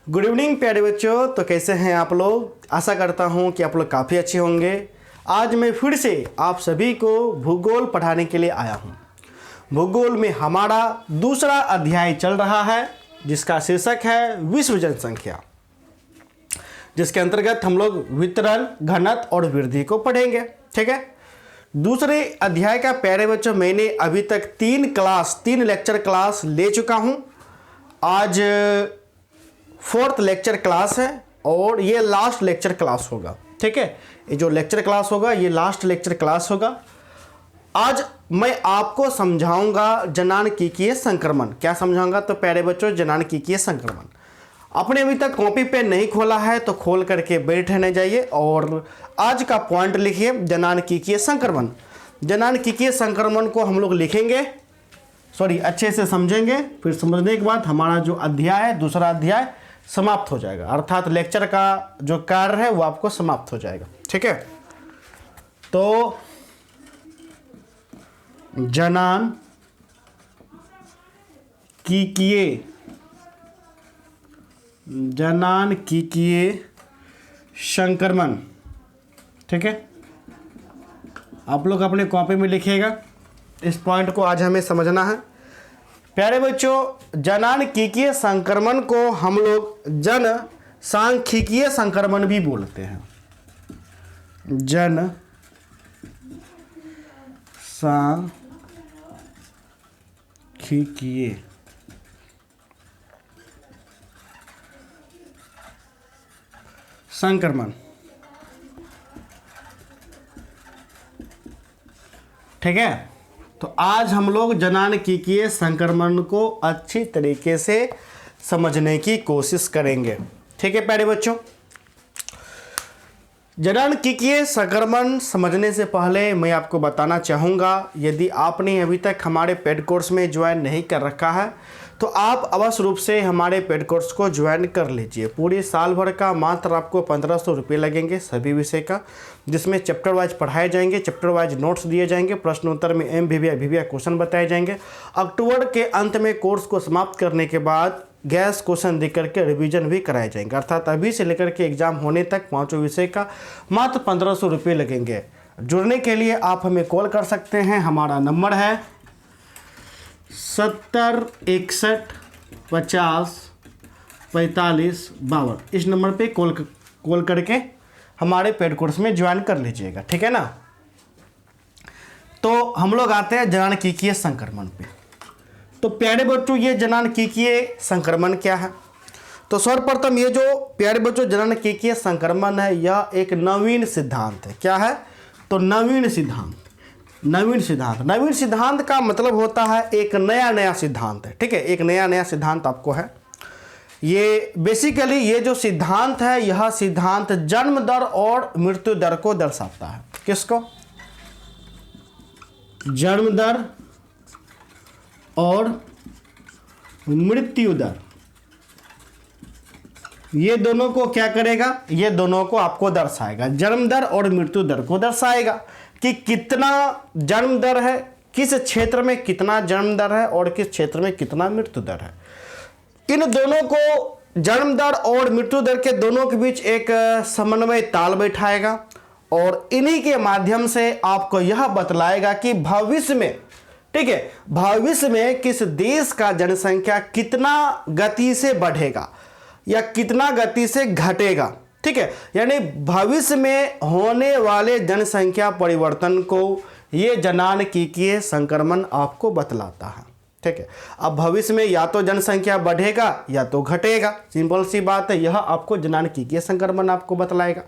Good evening प्यारे बच्चों। तो कैसे हैं आप लोग? आशा करता हूं कि आप लोग काफ़ी अच्छे होंगे। आज मैं फिर से आप सभी को भूगोल पढ़ाने के लिए आया हूं। भूगोल में हमारा दूसरा अध्याय चल रहा है जिसका शीर्षक है विश्व जनसंख्या, जिसके अंतर्गत हम लोग वितरण, घनत्व और वृद्धि को पढ़ेंगे। ठीक है। दूसरे अध्याय का प्यारे बच्चों मैंने अभी तक तीन लेक्चर क्लास ले चुका हूं। आज 4th लेक्चर क्लास है और ये लास्ट लेक्चर क्लास होगा। ठीक है, ये जो लेक्चर क्लास होगा ये लास्ट लेक्चर क्लास होगा। आज मैं आपको समझाऊंगा जनानकीकीय संक्रमण। क्या समझाऊंगा? तो प्यारे बच्चों जनानकीकीय संक्रमण आपने अभी तक कॉपी पेन नहीं खोला है तो खोल करके बैठ रहने जाइए और आज का पॉइंट लिखिए जनानकीकीय संक्रमण। जनानकीकीय संक्रमण को हम लोग लिखेंगे, अच्छे से समझेंगे, फिर समझने के बाद हमारा जो अध्याय है दूसरा अध्याय समाप्त हो जाएगा, अर्थात लेक्चर का जो कार्य है वो आपको समाप्त हो जाएगा। ठीक है। तो जनानकीकीय संक्रमण, ठीक है, आप लोग अपने कॉपी में लिखिएगा। इस पॉइंट को आज हमें समझना है। प्यारे बच्चों जनानकीकीय संक्रमण को हम लोग जनसांख्यिकीय संक्रमण भी बोलते हैं। जनसांख्यिकीय संक्रमण, ठीक है। तो आज हम लोग जनानकीकीय संक्रमण को अच्छी तरीके से समझने की कोशिश करेंगे। ठीक है प्यारे बच्चों, जनानकीकीय संक्रमण समझने से पहले मैं आपको बताना चाहूँगा, यदि आपने अभी तक हमारे पेड कोर्स में ज्वाइन नहीं कर रखा है तो आप अवश्य रूप से हमारे पेड कोर्स को ज्वाइन कर लीजिए। पूरे साल भर का मात्र आपको 1500 रुपये लगेंगे सभी विषय का, जिसमें चैप्टर वाइज पढ़ाए जाएंगे, चैप्टर वाइज नोट्स दिए जाएंगे, प्रश्नोत्तर में MVV क्वेश्चन बताए जाएंगे। अक्टूबर के अंत में कोर्स को समाप्त करने के बाद गैस क्वेश्चन दे करके रिवीजन भी कराए जाएंगे, अर्थात अभी से लेकर के एग्जाम होने तक पाँचों विषय का मात्र 1500 रुपये लगेंगे। जुड़ने के लिए आप हमें कॉल कर सकते हैं। हमारा नंबर है 70 61 50 45 52। इस नंबर पे कॉल करके हमारे पेड कोर्स में ज्वाइन कर लीजिएगा। ठीक है ना। तो हम लोग आते हैं जनानकीकीय संक्रमण पे। तो प्यारे बच्चों ये जनानकीकीय संक्रमण क्या है? तो सर्वप्रथम ये जो प्यारे बच्चों जनानकीकीय संक्रमण है यह एक नवीन सिद्धांत है। क्या है? तो नवीन सिद्धांत का मतलब होता है एक नया सिद्धांत है। ठीक है, एक नया सिद्धांत आपको है। ये बेसिकली ये जो सिद्धांत है यह सिद्धांत जन्म दर और मृत्यु दर को दर्शाता है। किसको? जन्म दर और मृत्यु दर, ये दोनों को क्या करेगा? ये दोनों को आपको दर्शाएगा। जन्म दर और मृत्यु दर को दर्शाएगा कि कितना जन्म दर है, किस क्षेत्र में कितना जन्म दर है और किस क्षेत्र में कितना मृत्यु दर है। इन दोनों को, जन्म दर और मृत्यु दर के दोनों के बीच एक समन्वय ताल बैठाएगा और इन्हीं के माध्यम से आपको यह बतलाएगा कि भविष्य में, ठीक है, भविष्य में किस देश का जनसंख्या कितना गति से बढ़ेगा या कितना गति से घटेगा। ठीक है, यानी भविष्य में होने वाले जनसंख्या परिवर्तन को ये जनानकीकीय संक्रमण आपको बतलाता है। ठीक है, अब भविष्य में या तो जनसंख्या बढ़ेगा या तो घटेगा, सिंपल सी बात है। यह आपको जनानकीकीय संक्रमण आपको बतलाएगा।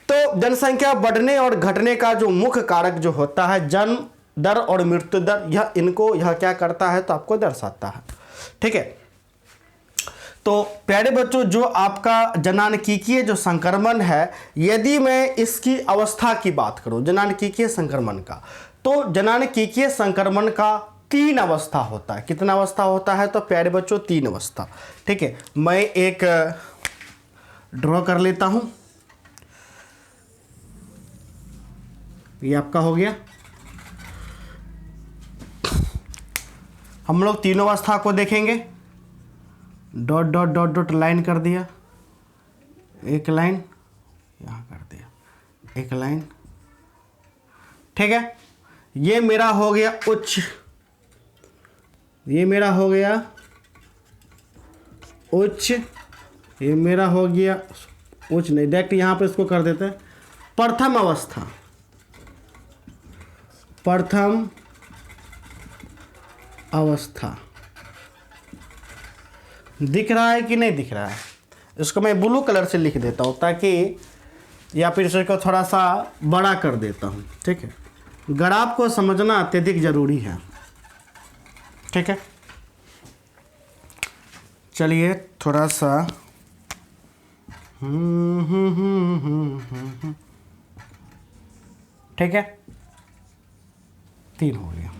तो जनसंख्या बढ़ने और घटने का जो मुख्य कारक जो होता है जन्म दर और मृत्यु दर, यह क्या करता है? तो आपको दर्शाता है। ठीक है। तो प्यारे बच्चों जो आपका जनानकीकीय जो संक्रमण है, यदि मैं इसकी अवस्था की बात करूं जनानकीकीय संक्रमण का, तो जनानकीकीय संक्रमण का 3 अवस्था होता है। कितना अवस्था होता है? तो प्यारे बच्चों 3 अवस्था। ठीक है, मैं एक ड्रॉ कर लेता हूं। ये आपका हो गया। हम लोग तीनों अवस्था को देखेंगे। Dot dot dot dot line कर दिया, एक लाइन यहाँ कर दिया, एक लाइन, ठीक है। ये मेरा हो गया उच्च, ये मेरा हो गया उच्च, ये मेरा हो गया उच्च नहीं, डायरेक्ट यहाँ पे इसको कर देते हैं प्रथम अवस्था, प्रथम अवस्था। दिख रहा है कि नहीं दिख रहा है? इसको मैं ब्लू कलर से लिख देता हूँ ताकि, या फिर इसको थोड़ा सा बड़ा कर देता हूँ, ठीक है। ग्राफ को समझना अत्यधिक जरूरी है, ठीक है। चलिए थोड़ा सा ठीक है, 3 हो गया।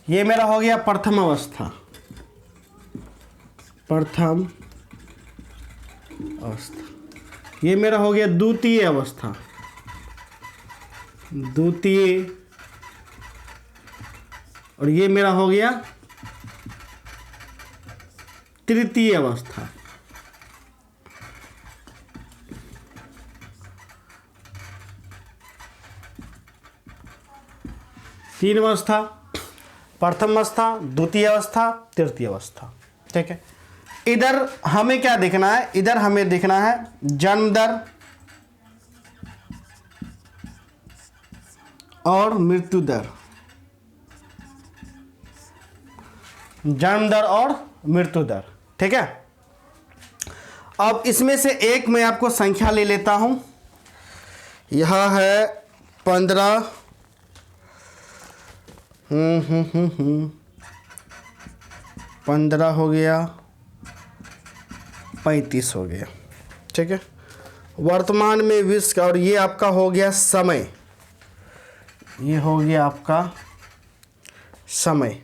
ये मेरा हो गया प्रथम अवस्था, प्रथम अवस्था। ये मेरा हो गया द्वितीय अवस्था, द्वितीय, और ये मेरा हो गया तृतीय अवस्था। तीन अवस्था, प्रथम अवस्था, द्वितीय अवस्था, तृतीय अवस्था, ठीक है। इधर हमें क्या देखना है? इधर हमें देखना है जन्म दर और मृत्यु दर, जन्म दर और मृत्यु दर, ठीक है। अब इसमें से एक मैं आपको संख्या ले लेता हूं, यह है 15, 15 हो गया, 35 हो गया, ठीक है। वर्तमान में विश्व का, और ये आपका हो गया समय, ये हो गया आपका समय,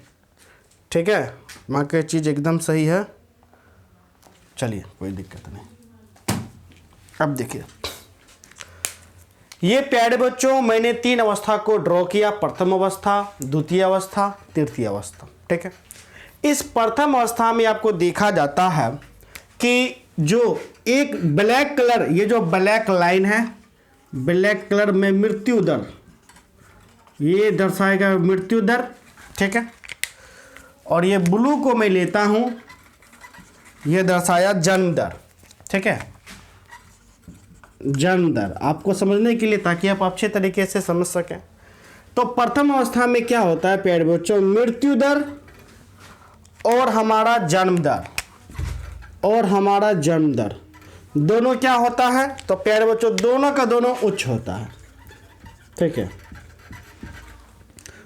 ठीक है। बाकी चीज़ एकदम सही है। चलिए कोई दिक्कत नहीं। अब देखिए, ये प्यारे बच्चों मैंने 3 अवस्था को ड्रॉ किया, प्रथम अवस्था, द्वितीय अवस्था, तृतीय अवस्था, ठीक है। इस प्रथम अवस्था में आपको देखा जाता है कि जो एक ब्लैक कलर, ये जो ब्लैक लाइन है, ब्लैक कलर में मृत्यु दर, ये दर्शाएगा मृत्यु दर, ठीक है। और ये ब्लू को मैं लेता हूं, ये दर्शाया जन्म दर, ठीक है। जन्म दर आपको समझने के लिए, ताकि आप अच्छे तरीके से समझ सकें। तो प्रथम अवस्था में क्या होता है प्यारे बच्चों? मृत्यु दर और हमारा जन्म दर, और हमारा जन्म दर दोनों क्या होता है? तो प्यारे बच्चों दोनों का दोनों उच्च होता है, ठीक है।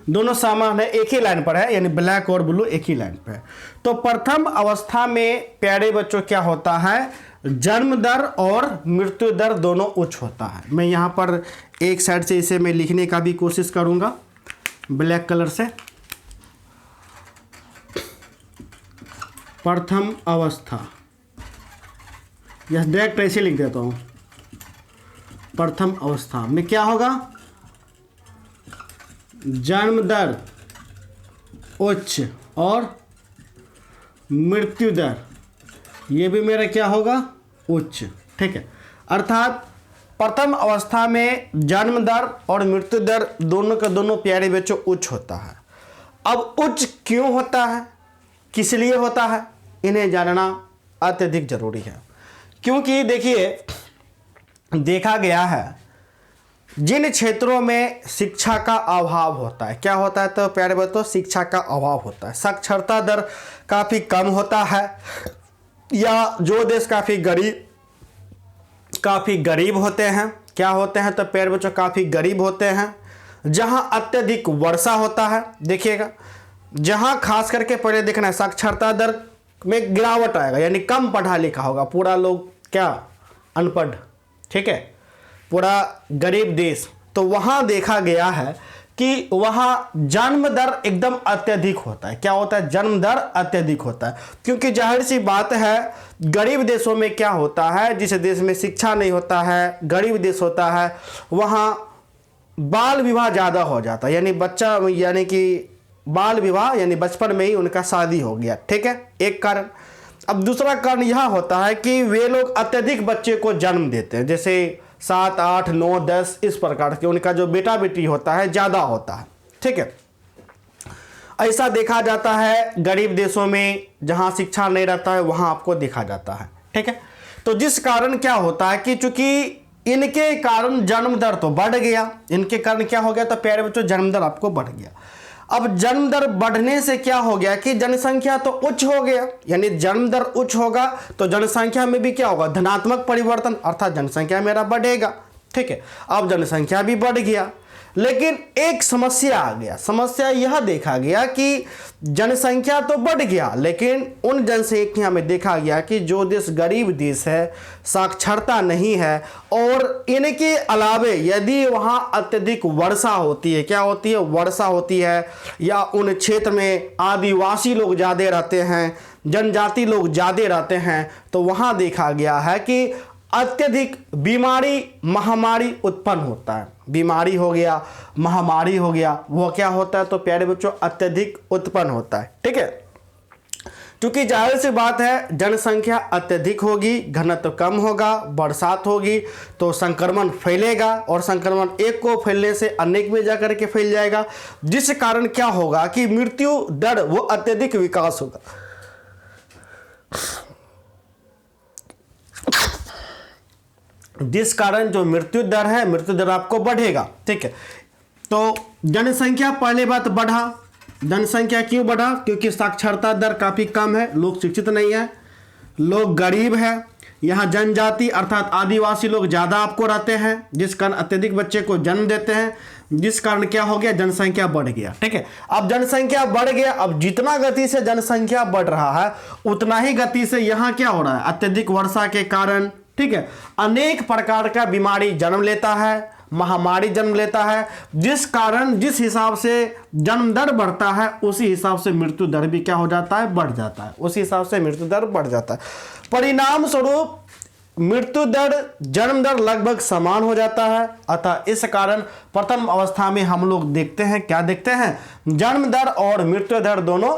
दोनों समान है, एक ही लाइन पर है, यानी ब्लैक और ब्लू एक ही लाइन पर है। तो प्रथम अवस्था में प्यारे बच्चों क्या होता है? जन्म दर और मृत्यु दर दोनों उच्च होता है। मैं यहाँ पर एक साइड से इसे मैं लिखने का भी कोशिश करूँगा ब्लैक कलर से। प्रथम अवस्था, यह डायरेक्ट ऐसे लिख देता हूँ। प्रथम अवस्था में क्या होगा? जन्म दर उच्च और मृत्यु दर, ये भी मेरा क्या होगा? उच्च, ठीक है। अर्थात प्रथम अवस्था में जन्म दर और मृत्यु दर दोनों का दोनों प्यारे बच्चों उच्च होता है। अब उच्च क्यों होता है, किस लिए होता है, इन्हें जानना अत्यधिक जरूरी है। क्योंकि देखिए, देखा गया है जिन क्षेत्रों में शिक्षा का अभाव होता है, क्या होता है? तो प्यारे बच्चों शिक्षा का अभाव होता है, साक्षरता दर काफ़ी कम होता है, या जो देश काफ़ी गरीब होते हैं, क्या होते हैं? तो प्यारे बच्चों काफ़ी गरीब होते हैं, जहां अत्यधिक वर्षा होता है। देखिएगा, जहां खास करके पहले देखना है साक्षरता दर में गिरावट आएगा, यानी कम पढ़ा लिखा होगा, पूरा लोग क्या अनपढ़, ठीक है, पूरा गरीब देश। तो वहाँ देखा गया है कि वहाँ जन्म दर एकदम अत्यधिक होता है। क्या होता है? जन्म दर अत्यधिक होता है, क्योंकि जाहिर सी बात है गरीब देशों में क्या होता है, जिस देश में शिक्षा नहीं होता है, गरीब देश होता है, वहाँ बाल विवाह ज़्यादा हो जाता है, यानी बच्चा, यानी कि बाल विवाह, यानी बचपन में ही उनका शादी हो गया, ठीक है, एक कारण। अब दूसरा कारण यह होता है कि वे लोग अत्यधिक बच्चे को जन्म देते हैं, जैसे 7, 8, 9, 10 इस प्रकार के उनका जो बेटा बेटी होता है ज़्यादा होता है। ठीक है, ऐसा देखा जाता है गरीब देशों में जहाँ शिक्षा नहीं रहता है, वहाँ आपको देखा जाता है। ठीक है, तो जिस कारण क्या होता है कि चूंकि इनके कारण जन्म दर तो बढ़ गया, इनके कारण क्या हो गया, तो प्यारे बच्चों जन्म दर आपको बढ़ गया। अब जन्म दर बढ़ने से क्या हो गया कि जनसंख्या तो उच्च हो गया, यानी जन्म दर उच्च होगा तो जनसंख्या में भी क्या होगा, धनात्मक परिवर्तन, अर्थात जनसंख्या मेरा बढ़ेगा। ठीक है, अब जनसंख्या भी बढ़ गया, लेकिन एक समस्या आ गया। समस्या यह देखा गया कि जनसंख्या तो बढ़ गया, लेकिन उन जनसंख्या में देखा गया कि जो देश गरीब देश है, साक्षरता नहीं है, और इनके अलावे यदि वहाँ अत्यधिक वर्षा होती है, क्या होती है, वर्षा होती है, या उन क्षेत्र में आदिवासी लोग ज़्यादा रहते हैं, जनजाति लोग ज़्यादा रहते हैं, तो वहाँ देखा गया है कि अत्यधिक बीमारी महामारी उत्पन्न होता है। बीमारी हो गया, महामारी हो गया, वो क्या होता है, तो प्यारे बच्चों अत्यधिक उत्पन्न होता है। ठीक है, क्योंकि जाहिर सी बात है जनसंख्या अत्यधिक होगी, घनत्व कम होगा, बरसात होगी, तो संक्रमण फैलेगा, और संक्रमण एक को फैलने से अनेक में जाकर के फैल जाएगा, जिस कारण क्या होगा कि मृत्यु दर वो अत्यधिक विकास होगा। जिस कारण जो मृत्यु दर है, मृत्यु दर आपको बढ़ेगा। ठीक है, तो जनसंख्या पहले बात बढ़ा। जनसंख्या क्यों बढ़ा, क्योंकि साक्षरता दर काफ़ी कम है, लोग शिक्षित नहीं है, लोग गरीब है, यहाँ जनजाति अर्थात आदिवासी लोग ज़्यादा आपको रहते हैं, जिस कारण अत्यधिक बच्चे को जन्म देते हैं, जिस कारण क्या हो गया, जनसंख्या बढ़ गया। ठीक है, अब जनसंख्या बढ़ गया, अब जितना गति से जनसंख्या बढ़ रहा है उतना ही गति से यहाँ क्या हो रहा है, अत्यधिक वर्षा के कारण, ठीक है, अनेक प्रकार का बीमारी जन्म लेता है, महामारी जन्म लेता है, जिस कारण जिस हिसाब से जन्म दर बढ़ता है उसी हिसाब से मृत्यु दर भी क्या हो जाता है, बढ़ जाता है, उसी हिसाब से मृत्यु दर बढ़ जाता है। परिणाम स्वरूप मृत्यु दर जन्म दर लगभग समान हो जाता है। अतः इस कारण प्रथम अवस्था में हम लोग देखते हैं, क्या देखते हैं, जन्म दर और मृत्यु दर दोनों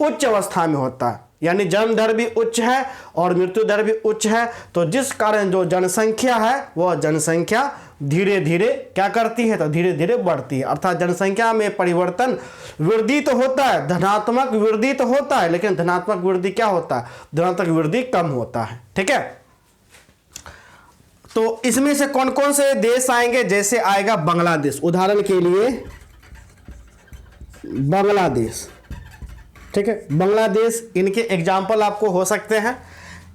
उच्च अवस्था में होता है, यानी जन्म दर भी उच्च है और मृत्यु दर भी उच्च है। तो जिस कारण जो जनसंख्या है वह जनसंख्या धीरे धीरे क्या करती है, तो धीरे धीरे बढ़ती है, अर्थात जनसंख्या में परिवर्तन, वृद्धि तो होता है, धनात्मक वृद्धि तो होता है, लेकिन धनात्मक वृद्धि क्या होता है, धनात्मक वृद्धि कम होता है। ठीक है, तो इसमें से कौन कौन से देश आएंगे, जैसे आएगा बांग्लादेश, उदाहरण के लिए बांग्लादेश। ठीक है, बांग्लादेश, इनके एग्जाम्पल आपको हो सकते हैं।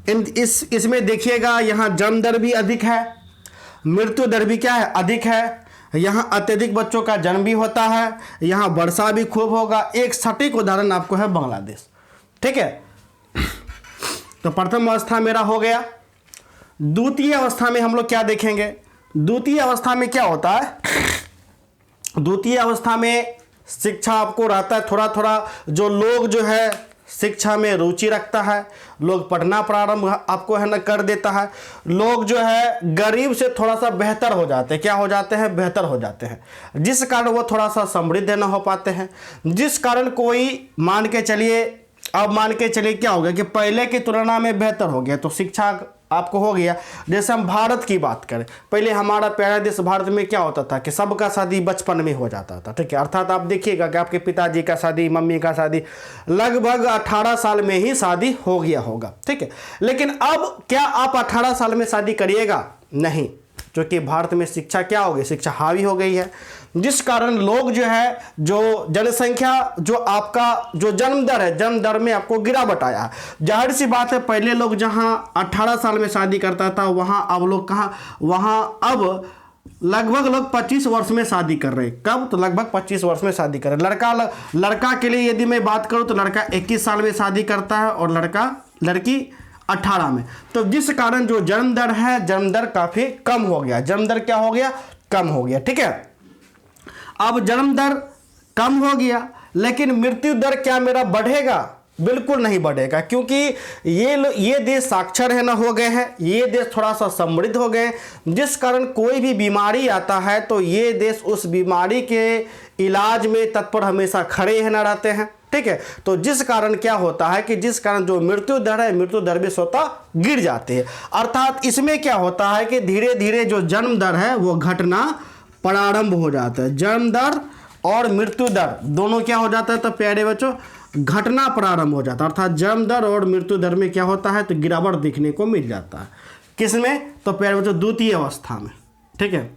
इसमें देखिएगा यहाँ जन्म दर भी अधिक है, मृत्यु दर भी क्या है, अधिक है, यहाँ अत्यधिक बच्चों का जन्म भी होता है, यहाँ वर्षा भी खूब होगा। एक सटीक उदाहरण आपको है बांग्लादेश। ठीक है, तो प्रथम अवस्था मेरा हो गया। द्वितीय अवस्था में हम लोग क्या देखेंगे, द्वितीय अवस्था में क्या होता है, द्वितीय अवस्था में शिक्षा आपको रहता है थोड़ा थोड़ा, जो लोग जो है शिक्षा में रुचि रखता है, लोग पढ़ना प्रारंभ आपको है ना कर देता है, लोग जो है गरीब से थोड़ा सा बेहतर हो जाते हैं, क्या हो जाते हैं, बेहतर हो जाते हैं, जिस कारण वो थोड़ा सा समृद्ध न हो पाते हैं, जिस कारण कोई मान के चलिए, अब मान के चलिए क्या हो गया कि पहले की तुलना में बेहतर हो गया, तो शिक्षा आपको हो गया। जैसे हम भारत की बात करें, पहले हमारा प्यारा देश भारत में क्या होता था कि सबका शादी बचपन में हो जाता था। ठीक है, अर्थात आप देखिएगा कि आपके पिताजी का शादी, मम्मी का शादी लगभग 18 साल में ही शादी हो गया होगा। ठीक है, लेकिन अब क्या आप 18 साल में शादी करिएगा, नहीं, क्योंकि भारत में शिक्षा क्या हो गई, शिक्षा हावी हो गई है, जिस कारण लोग जो है, जो जनसंख्या, जो आपका जो जन्म दर है, जन्म दर में आपको गिरावट आया है। जाहिर सी बात है, पहले लोग जहां 18 साल में शादी करता था, वहां अब लोग कहाँ, वहां अब लगभग लोग 25 वर्ष में शादी कर रहे हैं। कब, तो लगभग 25 वर्ष में शादी कर रहे हैं। लड़का के लिए यदि मैं बात करूं तो लड़का 21 साल में शादी करता है और लड़की 18 में। तो जिस कारण जो जन्म दर है, जन्म दर काफ़ी कम हो गया, जन्म दर क्या हो गया, कम हो गया। ठीक है, अब जन्म दर कम हो गया, लेकिन मृत्यु दर क्या मेरा बढ़ेगा, बिल्कुल नहीं बढ़ेगा, क्योंकि ये देश साक्षर है ना हो गए हैं, ये देश थोड़ा सा समृद्ध हो गए, जिस कारण कोई भी बीमारी आता है तो ये देश उस बीमारी के इलाज में तत्पर हमेशा खड़े हैं ना रहते हैं। ठीक है, तो जिस कारण क्या होता है कि जिस कारण जो मृत्यु दर है, मृत्यु दर भी स्वतः गिर जाती है। अर्थात इसमें क्या होता है कि धीरे धीरे जो जन्म दर है वो घटना प्रारंभ हो जाता है। जन्म दर और मृत्यु दर दोनों क्या हो जाता है, तो प्यारे बच्चों घटना प्रारंभ हो जाता है। अर्थात जन्म दर और मृत्यु दर में क्या होता है, तो गिरावट देखने को मिल जाता है। किसमें, तो प्यारे बच्चों द्वितीय अवस्था में। ठीक है,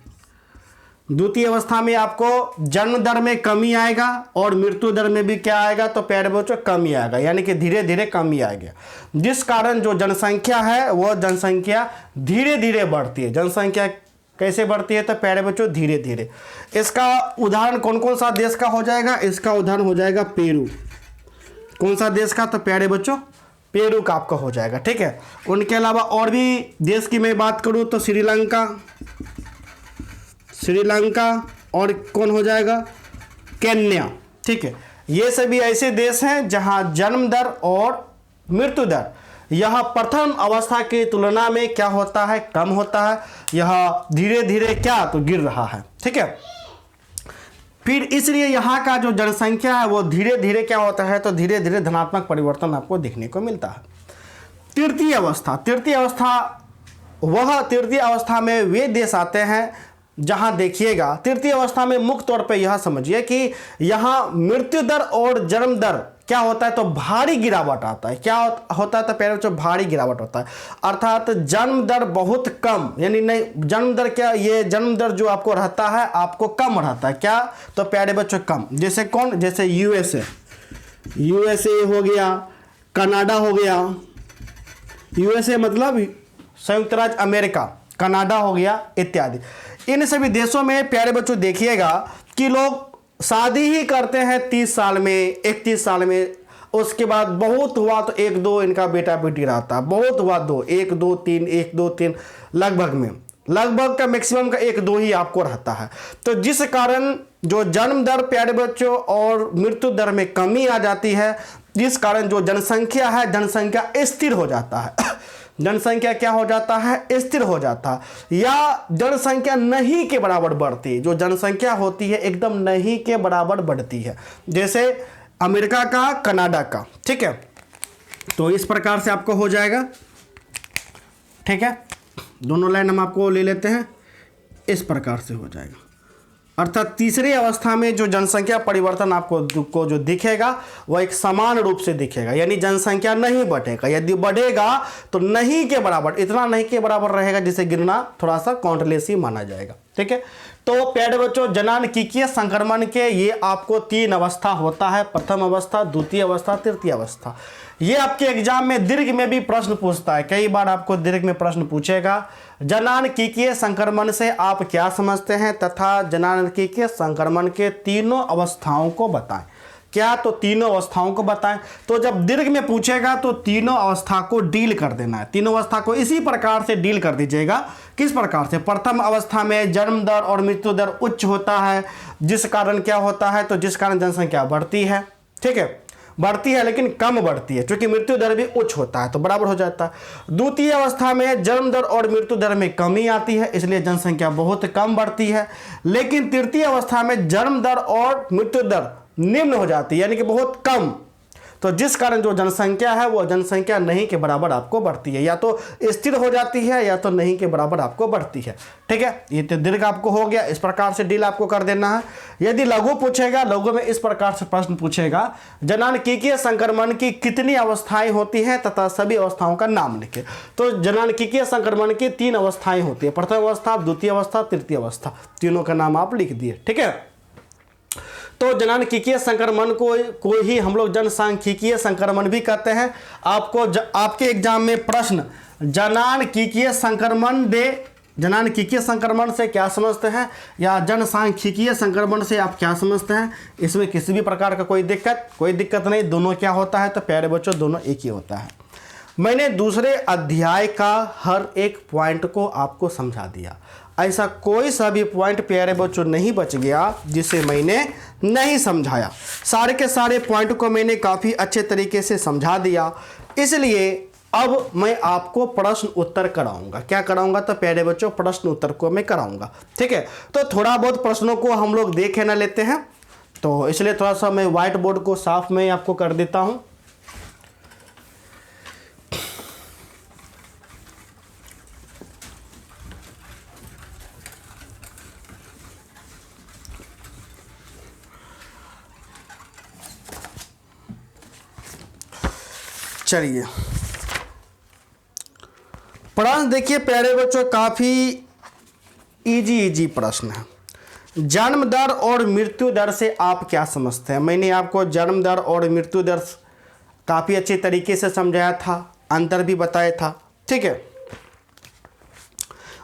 द्वितीय अवस्था में आपको जन्म दर में कमी आएगा और मृत्यु दर में भी क्या आएगा, तो प्यारे बच्चों कमी आएगा, यानी कि धीरे धीरे कमी आएगा, जिस कारण जो जनसंख्या है वो जनसंख्या धीरे धीरे बढ़ती है। जनसंख्या कैसे बढ़ती है, तो प्यारे बच्चों धीरे धीरे। इसका उदाहरण कौन कौन सा देश का हो जाएगा, इसका उदाहरण हो जाएगा पेरू। कौन सा देश का, तो प्यारे बच्चों पेरू का आपका हो जाएगा। ठीक है, उनके अलावा और भी देश की मैं बात करूं तो श्रीलंका और कौन हो जाएगा, केन्या। ठीक है, ये सभी ऐसे देश हैं जहां जन्म दर और मृत्यु दर यह प्रथम अवस्था की तुलना में क्या होता है, कम होता है। यह धीरे धीरे क्या, तो गिर रहा है। ठीक है, फिर इसलिए यहाँ का जो जनसंख्या है वो धीरे धीरे क्या होता है, तो धीरे धीरे धनात्मक परिवर्तन आपको देखने को मिलता है। तृतीय अवस्था में वे देश आते हैं जहां देखिएगा, तृतीय अवस्था में मुख्य तौर पे यह समझिए कि यहाँ मृत्यु दर और जन्म दर क्या होता है, तो भारी गिरावट आता है। क्या होता है, तो प्यारे बच्चों भारी गिरावट होता है। अर्थात जन्म दर बहुत कम, यानी नहीं जन्म दर क्या, ये जन्म दर जो आपको रहता है आपको कम रहता है। क्या, तो प्यारे बच्चों कम। जैसे कौन, जैसे यूएसए हो गया, कनाडा हो गया। यूएसए मतलब संयुक्त राज्य अमेरिका, कनाडा हो गया इत्यादि। इन सभी देशों में प्यारे बच्चों देखिएगा कि लोग शादी ही करते हैं 30 साल में, 31 साल में, उसके बाद बहुत हुआ तो 1-2 इनका बेटा बेटी रहता है, बहुत हुआ 2, 1-2-3 लगभग का मैक्सिमम का 1-2 ही आपको रहता है। तो जिस कारण जो जन्म दर प्यारे बच्चों और मृत्यु दर में कमी आ जाती है, जिस कारण जो जनसंख्या है, जनसंख्या स्थिर हो जाता है। जनसंख्या क्या हो जाता है, स्थिर हो जाता है, या जनसंख्या नहीं के बराबर बढ़ती है। जो जनसंख्या होती है एकदम नहीं के बराबर बढ़ती है, जैसे अमेरिका का, कनाडा का। ठीक है, तो इस प्रकार से आपको हो जाएगा। ठीक है, दोनों लाइन हम आपको ले लेते हैं, इस प्रकार से हो जाएगा। अर्थात तीसरी अवस्था में जो जनसंख्या परिवर्तन आपको जो दिखेगा वह एक समान रूप से दिखेगा, यानी जनसंख्या नहीं बढ़ेगा। यदि बढ़ेगा तो नहीं के बराबर, इतना नहीं के बराबर रहेगा जिसे गिरना थोड़ा सा काउंटलेस माना जाएगा। ठीक है, तो प्यारे बच्चों जननांगीय संक्रमण के ये आपको 3 अवस्था होता है, प्रथम अवस्था, द्वितीय अवस्था, तृतीय अवस्था। ये आपके एग्जाम में दीर्घ में भी प्रश्न पूछता है, कई बार आपको दीर्घ में प्रश्न पूछेगा जननांगीय संक्रमण से आप क्या समझते हैं तथा जननांगीय संक्रमण के तीनों अवस्थाओं को बताएं। क्या, तो तीनों अवस्थाओं को बताएं। तो जब दीर्घ में पूछेगा तो तीनों अवस्था को डील कर देना है, तीनों अवस्था को इसी प्रकार से डील कर दीजिएगा। किस प्रकार से, प्रथम अवस्था में जन्म दर और मृत्यु दर उच्च होता है, जिस कारण क्या होता है, तो जिस कारण जनसंख्या बढ़ती है। ठीक है, बढ़ती है लेकिन कम बढ़ती है, क्योंकि मृत्यु दर भी उच्च होता है तो बराबर हो जाता है। द्वितीय अवस्था में जन्म दर और मृत्यु दर में कमी आती है, इसलिए जनसंख्या बहुत कम बढ़ती है। लेकिन तृतीय अवस्था में जन्म दर और मृत्यु दर निम्न हो जाती है, यानी कि बहुत कम, तो जिस कारण जो जनसंख्या है वो जनसंख्या नहीं के बराबर आपको बढ़ती है, या तो स्थिर हो जाती है या तो नहीं के बराबर आपको बढ़ती है। ठीक है, ये तो दीर्घ आपको हो गया, इस प्रकार से डील आपको कर देना है। यदि लघु पूछेगा, लघु में इस प्रकार से प्रश्न पूछेगा जननांगीय संक्रमण की कितनी अवस्थाएं होती हैं तथा सभी अवस्थाओं का नाम लिखे। तो जननांगीय संक्रमण की 3 अवस्थाएं होती है, प्रथम अवस्था, द्वितीय अवस्था, तृतीय अवस्था, तीनों का नाम आप लिख दिए। ठीक है, तो जननांगीय संक्रमण को ही हम लोग जनसांख्यिकीय संक्रमण भी कहते हैं। आपके एग्जाम में प्रश्न जननांगीय संक्रमण दे, जननांगीय संक्रमण से क्या समझते हैं या जनसांख्यिकीय संक्रमण से आप क्या समझते हैं, इसमें किसी भी प्रकार का कोई दिक्कत नहीं। दोनों क्या होता है, तो प्यारे बच्चों दोनों एक ही होता है। मैंने दूसरे अध्याय का हर एक पॉइंट को आपको समझा दिया। ऐसा कोई सा भी पॉइंट प्यारे बच्चों नहीं बच गया जिसे मैंने नहीं समझाया। सारे के सारे पॉइंट को मैंने काफ़ी अच्छे तरीके से समझा दिया। इसलिए अब मैं आपको प्रश्न उत्तर कराऊंगा। क्या कराऊंगा? तो प्यारे बच्चों प्रश्न उत्तर को मैं कराऊंगा। ठीक है, तो थोड़ा बहुत प्रश्नों को हम लोग देख ना लेते हैं, तो इसलिए थोड़ा सा मैं व्हाइट बोर्ड को साफ मैं आपको कर देता हूं। चलिए प्रश्न देखिए प्यारे बच्चों, काफ़ी इजी प्रश्न है। जन्म दर और मृत्यु दर से आप क्या समझते हैं? मैंने आपको जन्म दर और मृत्यु दर काफ़ी अच्छे तरीके से समझाया था, अंतर भी बताया था। ठीक है,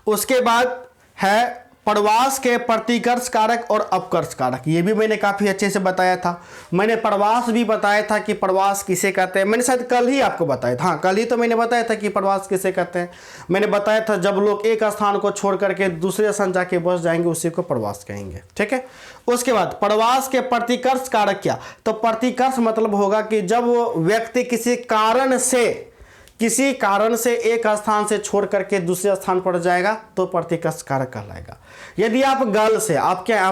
उसके बाद है प्रवास के प्रतिकर्ष कारक और अपकर्ष कारक, ये भी मैंने काफ़ी अच्छे से बताया था। मैंने प्रवास भी बताया था कि प्रवास किसे कहते हैं, मैंने शायद कल ही आपको बताया था। हाँ, कल ही तो मैंने बताया था कि प्रवास किसे कहते हैं। मैंने बताया था जब लोग एक स्थान को छोड़ करके दूसरे स्थान जाके बस जाएंगे उसी को प्रवास कहेंगे। ठीक है, उसके बाद प्रवास के प्रतिकर्ष कारक क्या? तो प्रतिकर्ष मतलब होगा कि जब व्यक्ति किसी कारण से एक स्थान से छोड़ करके दूसरे स्थान पर जाएगा तो प्रतिकर्ष कारक कहलाएगा। यदि आप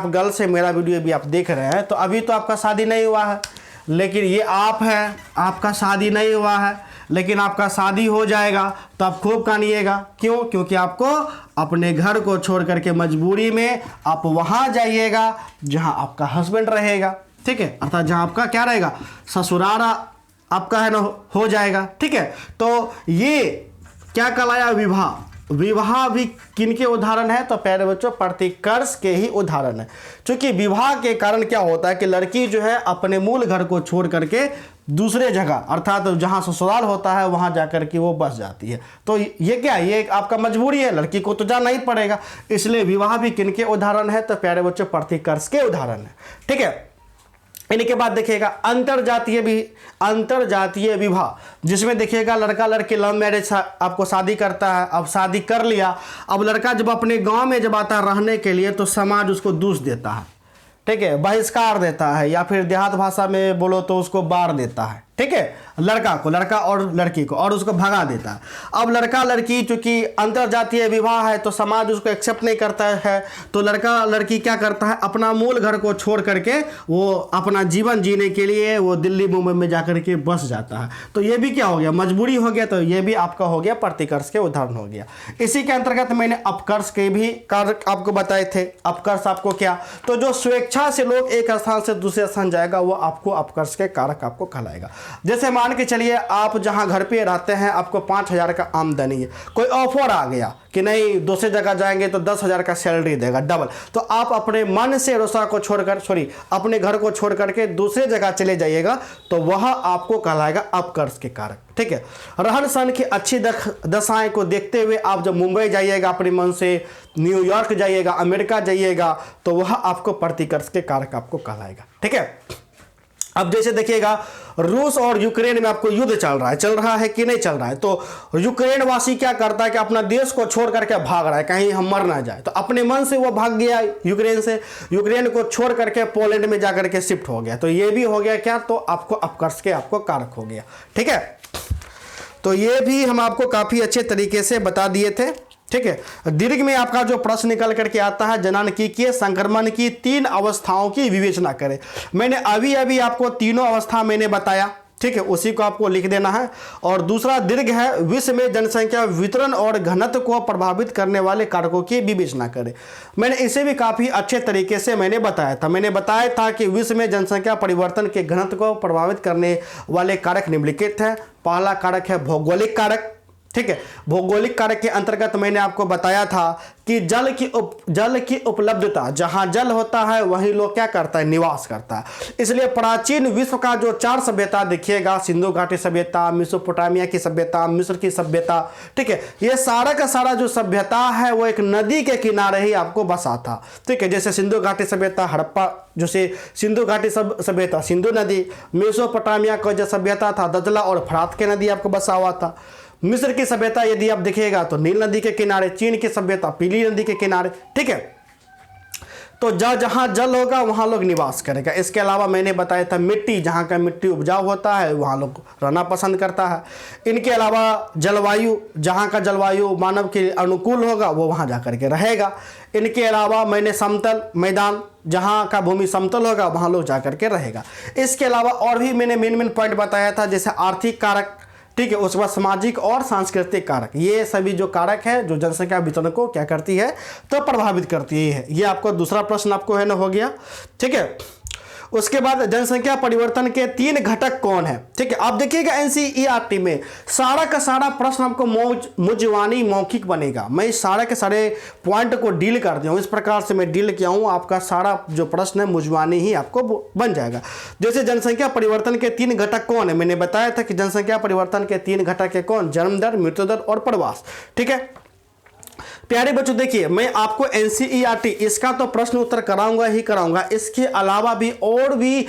गर्ल से मेरा वीडियो भी आप देख रहे हैं तो अभी तो आपका शादी नहीं हुआ है, लेकिन ये आप है, आपका शादी नहीं हुआ है, लेकिन आपका शादी हो जाएगा तो आप खूब कानिएगा। क्यों? क्योंकि आपको अपने घर को छोड़ करके मजबूरी में आप वहाँ जाइएगा जहाँ आपका हस्बैंड रहेगा। ठीक है, अर्थात जहाँ आपका क्या रहेगा, ससुराल आपका है ना हो जाएगा। ठीक है, तो ये क्या कहलाया? विवाह। विवाह भी किनके उदाहरण है? तो प्यारे बच्चों प्रतिकर्ष के ही उदाहरण है। क्योंकि विवाह के कारण क्या होता है कि लड़की जो है अपने मूल घर को छोड़ करके दूसरे जगह अर्थात जहाँ ससुराल होता है वहाँ जाकर के वो बस जाती है। तो ये क्या, ये आपका मजबूरी है, लड़की को तो जाना ही पड़ेगा। इसलिए विवाह भी किनके उदाहरण है? तो प्यारे बच्चों प्रतिकर्ष के उदाहरण है। ठीक है, इनके बाद देखिएगा अंतरजातीय विवाह, जिसमें देखिएगा लड़का लड़की लव मैरिज आपको शादी करता है। अब शादी कर लिया, अब लड़का जब अपने गांव में जब आता है रहने के लिए तो समाज उसको दूष देता है। ठीक है, बहिष्कार देता है, या फिर देहात भाषा में बोलो तो उसको बार देता है। ठीक है, लड़का और लड़की को, और उसको भगा देता है। अब लड़का लड़की चूंकि अंतरजातीय विवाह है तो समाज उसको एक्सेप्ट नहीं करता है, तो लड़का लड़की क्या करता है, अपना मूल घर को छोड़ करके वो अपना जीवन जीने के लिए वो दिल्ली मुंबई में जाकर के बस जाता है। तो ये भी क्या हो गया, मजबूरी हो गया। तो ये भी आपका हो गया प्रतिकर्ष के उदाहरण हो गया। इसी के अंतर्गत मैंने अपकर्ष के भी कारक आपको बताए थे। अपकर्ष आपको क्या, तो जो स्वेच्छा से लोग एक स्थान से दूसरे स्थान जाएगा वो आपको अपकर्ष के कारक आपको कहलाएगा। जैसे मान के चलिए आप जहां घर पे रहते हैं आपको 5,000 का आमदनी है, कोई ऑफर आ गया कि नहीं दूसरे जगह जाएंगे तो 10,000 का सैलरी देगा डबल, तो आप अपने मन से रोसा को छोड़कर अपने घर को छोड़ करके दूसरे जगह चले जाइएगा तो वह आपको कहलाएगा अपकर्ष के कारक। ठीक है, रहन सहन की अच्छी दशाएं को देखते हुए आप जब मुंबई जाइएगा अपने मन से, न्यूयॉर्क जाइएगा, अमेरिका जाइएगा, तो वह आपको प्रतिकर्ष के कारक आपको कहलाएगा। ठीक है, अब जैसे देखिएगा रूस और यूक्रेन में आपको युद्ध चल रहा है कि नहीं चल रहा है, तो यूक्रेन वासी क्या करता है कि अपना देश को छोड़ करके भाग रहा है, कहीं हम मर ना जाए, तो अपने मन से वो भाग गया यूक्रेन को छोड़ करके पोलैंड में जाकर के शिफ्ट हो गया। तो ये भी हो गया क्या, तो आपको अपकर्ष के आपको कारक हो गया। ठीक है, तो ये भी हम आपको काफी अच्छे तरीके से बता दिए थे। ठीक है, दीर्घ में आपका जो प्रश्न निकल करके आता है, जननांकीय संक्रमण की 3 अवस्थाओं की विवेचना करें। मैंने अभी आपको तीनों अवस्था मैंने बताया। ठीक है, उसी को आपको लिख देना है। और दूसरा दीर्घ है, विश्व में जनसंख्या वितरण और घनत्व को प्रभावित करने वाले कारकों की विवेचना करें। मैंने इसे भी काफ़ी अच्छे तरीके से मैंने बताया था। मैंने बताया था कि विश्व में जनसंख्या परिवर्तन के घनत्व को प्रभावित करने वाले कारक निम्नलिखित हैं। पहला कारक है भौगोलिक कारक। ठीक है, भौगोलिक कारक के अंतर्गत मैंने आपको बताया था कि जल की उपलब्धता, जहां जल होता है वहीं लोग क्या करता है, निवास करता है। इसलिए प्राचीन विश्व का जो 4 सभ्यता देखिएगा, सिंधु घाटी सभ्यता, मेसोपोटामिया की सभ्यता, मिस्र की सभ्यता, ठीक है, ये सारा का सारा जो सभ्यता है वो एक नदी के किनारे ही आपको बसा था। ठीक है, जैसे सिंधु घाटी सभ्यता हड़प्पा, जैसे सिंधु घाटी सभ्यता सिंधु नदी, मेसोपोटामिया का जो सभ्यता था दजला और फरात के नदी आपको बसा हुआ था। मिस्र की सभ्यता यदि आप देखिएगा तो नील नदी के किनारे, चीन की सभ्यता पीली नदी के किनारे, ठीक है। तो जहाँ जल होगा वहाँ लोग निवास करेगा। इसके अलावा मैंने बताया था मिट्टी, जहाँ का मिट्टी उपजाऊ होता है वहाँ लोग रहना पसंद करता है। इनके अलावा जलवायु, जहाँ का जलवायु मानव के अनुकूल होगा वो वहाँ जा कर के रहेगा। इनके अलावा मैंने समतल मैदान, जहाँ का भूमि समतल होगा वहाँ लोग जा कर के रहेगा। इसके अलावा और भी मैंने मेन पॉइंट बताया था, जैसे आर्थिक कारक, ठीक है, उसके बाद सामाजिक और सांस्कृतिक कारक। ये सभी जो कारक है जो जनसंख्या वितरण को क्या करती है तो प्रभावित करती है। ये आपको दूसरा प्रश्न आपको है ना हो गया, ठीक है। उसके बाद जनसंख्या परिवर्तन के 3 घटक कौन है, ठीक है। आप देखिएगा एनसीईआरटी में सारा का सारा प्रश्न आपको मुजवानी मौखिक बनेगा। मैं इस सारे के सारे पॉइंट को डील कर दिया हूँ, इस प्रकार से मैं डील किया हूँ, आपका सारा जो प्रश्न है मुजवानी ही आपको बन जाएगा। जैसे जनसंख्या परिवर्तन के 3 घटक कौन है, मैंने बताया था कि जनसंख्या परिवर्तन के 3 घटक है कौन, जन्म दर, मृत्यु दर और प्रवास, ठीक है। प्यारे बच्चों देखिए, मैं आपको एनसीईआरटी इसका तो प्रश्न उत्तर कराऊंगा ही कराऊंगा, इसके अलावा भी और भी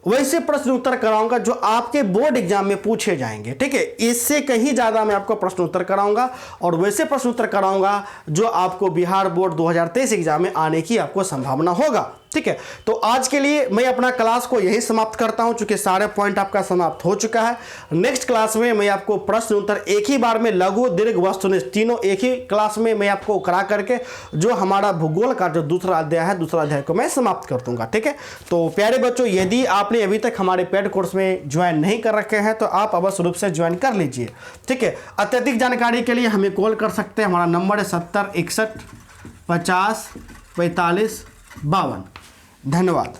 वैसे प्रश्न उत्तर कराऊंगा जो आपके बोर्ड एग्जाम में पूछे जाएंगे, ठीक है। इससे कहीं ज़्यादा मैं आपको प्रश्न उत्तर कराऊंगा और वैसे प्रश्न उत्तर कराऊंगा जो आपको बिहार बोर्ड 2023 एग्जाम में आने की आपको संभावना होगा, ठीक है। तो आज के लिए मैं अपना क्लास को यही समाप्त करता हूं, चूंकि सारे पॉइंट आपका समाप्त हो चुका है। नेक्स्ट क्लास में मैं आपको प्रश्न उत्तर एक ही बार में लघु, दीर्घ, वस्तुनिष्ठ तीनों एक ही क्लास में मैं आपको करा करके जो हमारा भूगोल का जो दूसरा अध्याय है, दूसरा अध्याय को मैं समाप्त कर दूंगा, ठीक है। तो प्यारे बच्चों, यदि आपने अभी तक हमारे पेड कोर्स में ज्वाइन नहीं कर रखे हैं तो आप अवश्य रूप से ज्वाइन कर लीजिए, ठीक है। अत्यधिक जानकारी के लिए हमें कॉल कर सकते हैं, हमारा नंबर है 70 61 50 45 52। धन्यवाद।